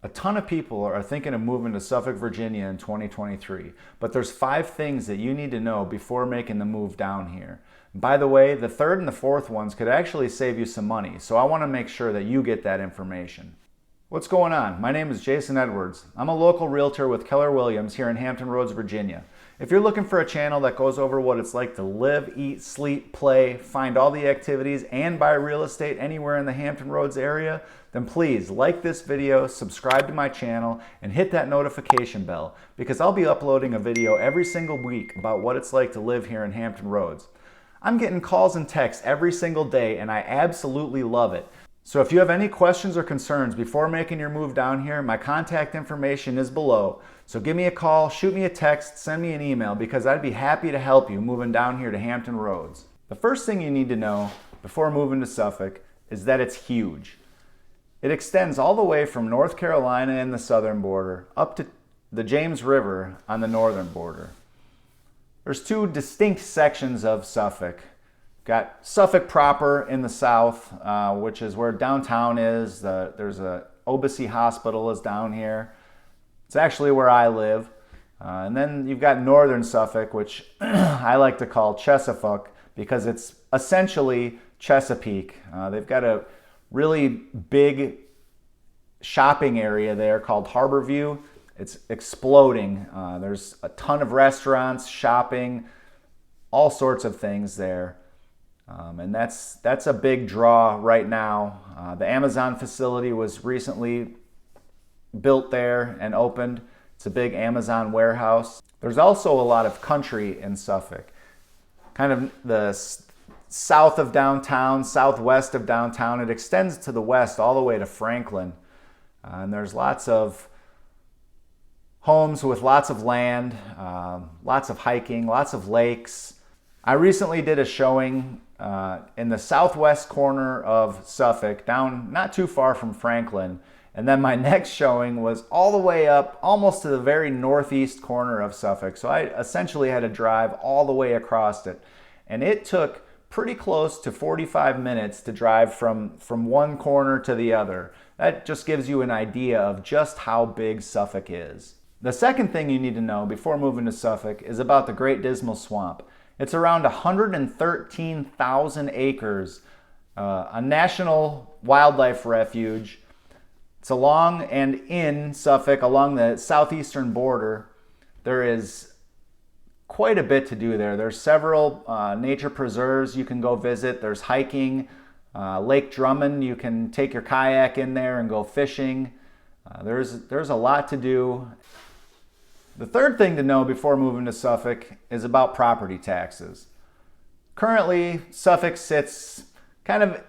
A ton of people are thinking of moving to Suffolk, Virginia in 2023, but there's 5 things that you need to know before making the move down here. By the way, the third and the fourth ones could actually save you some money, so I want to make sure that you get that information. What's going on? My name is Jason Edwards. I'm a local realtor with Keller Williams here in Hampton Roads, Virginia. If you're looking for a channel that goes over what it's like to live, eat, sleep, play, find all the activities, and buy real estate anywhere in the Hampton Roads area, then please like this video, subscribe to my channel, and hit that notification bell because I'll be uploading a video every single week about what it's like to live here in Hampton Roads. I'm getting calls and texts every single day and I absolutely love it. So if you have any questions or concerns before making your move down here, my contact information is below. So give me a call, shoot me a text, send me an email because I'd be happy to help you moving down here to Hampton Roads. The first thing you need to know before moving to Suffolk is that it's huge. It extends all the way from North Carolina in the southern border up to the James River on the northern border. There's 2 distinct sections of Suffolk. Got Suffolk proper in the south, which is where downtown is. There's a Obacy Hospital is down here. It's actually where I live. And then you've got northern Suffolk, which I like to call Chesapeake because it's essentially Chesapeake. They've got a really big shopping area there called Harborview. It's exploding. There's a ton of restaurants, shopping, all sorts of things there. And that's a big draw right now. The Amazon facility was recently built there and opened. It's a big Amazon warehouse. There's also a lot of country in Suffolk. Kind of the south of downtown, southwest of downtown. It extends to the west all the way to Franklin. And there's lots of homes with lots of land, lots of hiking, lots of lakes. I recently did a showing in the southwest corner of Suffolk, down not too far from Franklin. And then my next showing was all the way up, almost to the very northeast corner of Suffolk. So I essentially had to drive all the way across it. And it took pretty close to 45 minutes to drive from one corner to the other. That just gives you an idea of just how big Suffolk is. The second thing you need to know before moving to Suffolk is about the Great Dismal Swamp. It's around 113,000 acres, a National Wildlife Refuge. It's along and in Suffolk, along the southeastern border. There is quite a bit to do there. There's several nature preserves you can go visit. There's hiking. Lake Drummond, you can take your kayak in there and go fishing. There's a lot to do. The third thing to know before moving to Suffolk is about property taxes. Currently, Suffolk sits kind of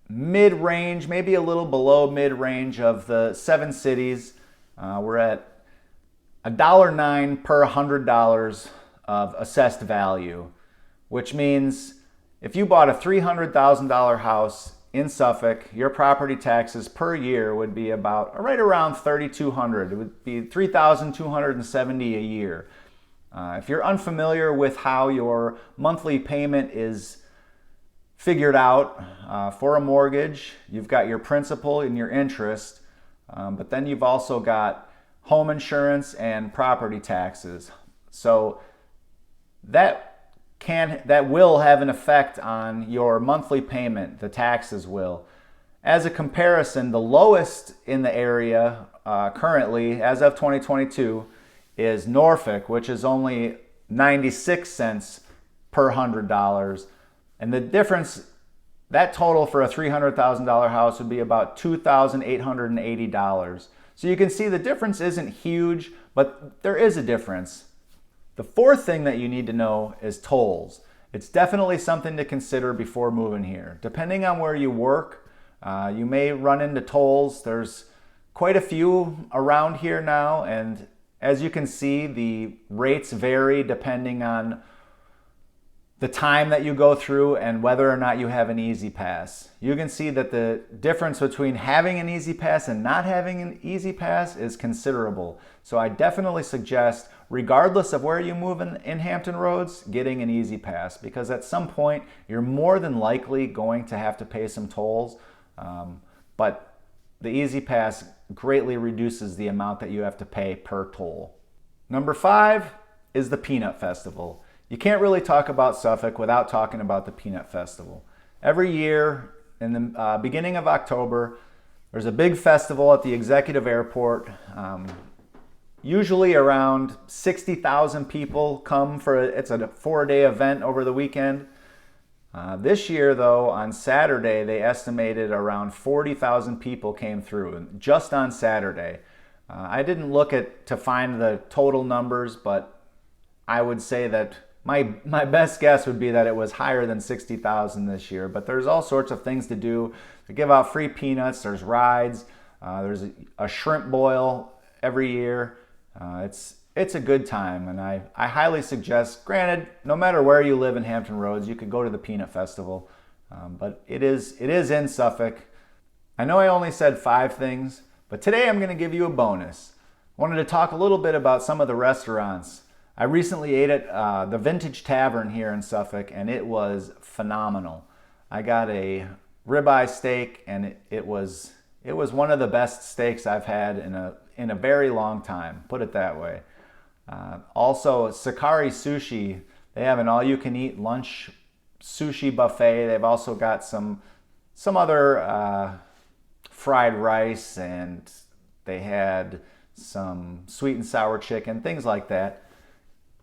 mid-range, maybe a little below mid-range of the 7 cities. We're at $1.09 per $100 of assessed value, which means if you bought a $300,000 house in Suffolk, your property taxes per year would be about right around $3,200. It would be $3,270 a year. If you're unfamiliar with how your monthly payment is figured out for a mortgage, you've got your principal and your interest, but then you've also got home insurance and property taxes. So that will have an effect on your monthly payment, the taxes will. As a comparison, the lowest in the area currently, as of 2022, is Norfolk, which is only 96 cents per $100. And the difference, that total for a $300,000 house would be about $2,880. So you can see the difference isn't huge, but there is a difference. The fourth thing that you need to know is tolls. It's definitely something to consider before moving here. Depending on where you work, you may run into tolls. There's quite a few around here now, and as you can see, the rates vary depending on the time that you go through and whether or not you have an easy pass. You can see that the difference between having an easy pass and not having an easy pass is considerable. So I definitely suggest, regardless of where you move in Hampton Roads, getting an easy pass, because at some point you're more than likely going to have to pay some tolls. But the easy pass greatly reduces the amount that you have to pay per toll. Number 5 is the Peanut Festival. You can't really talk about Suffolk without talking about the Peanut Festival. Every year in the beginning of October, there's a big festival at the executive airport. Usually around 60,000 people come for it's a 4-day event over the weekend. This year, though, on Saturday, they estimated around 40,000 people came through just on Saturday. I didn't look to find the total numbers, but I would say that my best guess would be that it was higher than 60,000 this year. But there's all sorts of things to do. They give out free peanuts, there's rides, there's a shrimp boil every year. It's a good time, and I highly suggest, granted, no matter where you live in Hampton Roads, you could go to the Peanut Festival, but it is in Suffolk. I know I only said 5 things, but today I'm going to give you a bonus. I wanted to talk a little bit about some of the restaurants. I recently ate at the Vintage Tavern here in Suffolk, and it was phenomenal. I got a ribeye steak, and it was one of the best steaks I've had in a very long time, put it that way. Also, Sakari Sushi, they have an all-you-can-eat lunch sushi buffet. They've also got some other fried rice, and they had some sweet and sour chicken, things like that.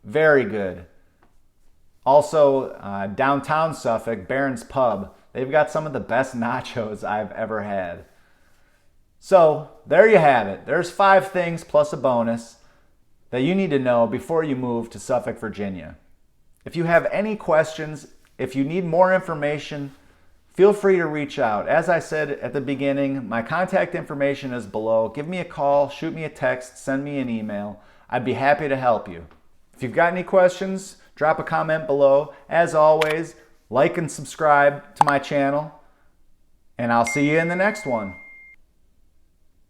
Very good. Also, downtown Suffolk, Barron's Pub, they've got some of the best nachos I've ever had. So there you have it. There's 5 things plus a bonus that you need to know before you move to Suffolk, Virginia. If you have any questions, if you need more information, feel free to reach out. As I said at the beginning, my contact information is below. Give me a call, shoot me a text, send me an email. I'd be happy to help you. If you've got any questions, drop a comment below. As always, like and subscribe to my channel, and I'll see you in the next one.